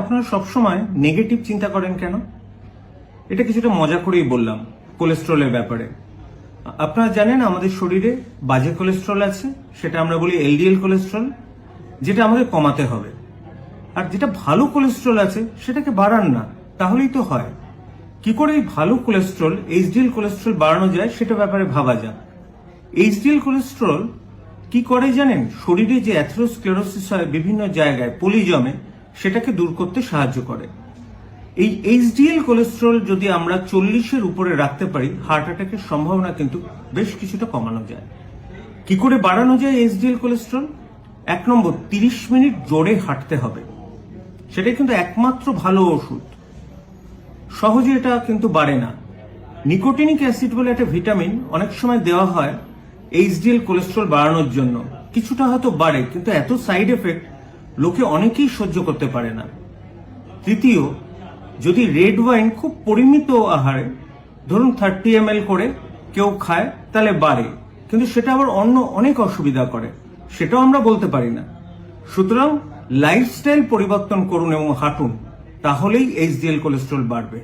আপনারা সবসময় নেগেটিভ চিন্তা করেন কেন? এটা কিছুটা মজা করেই বললাম কোলেস্ট্রলের ব্যাপারে। আপনারা জানেন আমাদের শরীরে বাজে কোলেস্ট্রল আছে, সেটা আমরা বলি এলডিএল কোলেস্ট্রল, যেটা আমাদের কমাতে হবে। আর যেটা ভালো কোলেস্ট্রল আছে সেটাকে বাড়ান না, তাহলেই তো হয়। কি করে এই ভালো কোলেস্ট্রল এইচডিএল কোলেস্ট্রল বাড়ানো যায় সেটা ব্যাপারে ভাবা যাক। এইচডিএল কোলেস্ট্রল কি করে জানেন? শরীরে যে অ্যাথেরোস্ক্লেরোসিস হয় বিভিন্ন জায়গায় পলি জমে, সেটাকে দূর করতে সাহায্য করে। এই এইচডিএল কোলেস্ট্রল যদি আমরা 40-এর উপরে রাখতে পারি, হার্ট অ্যাটাকের সম্ভাবনা কিন্তু বেশ কিছুটা কমানো যায়। কি করে বাড়ানো যায় এইচডিএল কোলেস্ট্রল? 1 নম্বর, 30 মিনিট জোরে হাঁটতে হবে। সেটাই কিন্তু একমাত্র ভালো ওষুধ। সহজে এটা কিন্তু বাড়ে না। নিকোটিনিক অ্যাসিড বলে একটা ভিটামিন অনেক সময় দেওয়া হয় এইচডিএল কোলেস্ট্রল বাড়ানোর জন্য। কিছুটা হয়তো বাড়ে, কিন্তু এত সাইড এফেক্ট লোকে অনেকেই সহ্য করতে পারে না। তৃতীয়, যদি রেড ওয়াইন খুব পরিমিত আহারে, ধরুন 30 ml করে কেউ খায়, তাহলে বাড়ে, কিন্তু সেটা আবার অন্য অনেক অসুবিধা করে, সেটাও আমরা বলতে পারি না। সুতরাং লাইফস্টাইল পরিবর্তন করুন এবং হাঁটুন, তাহলেই এইচডিএল কোলেস্ট্রল বাড়বে।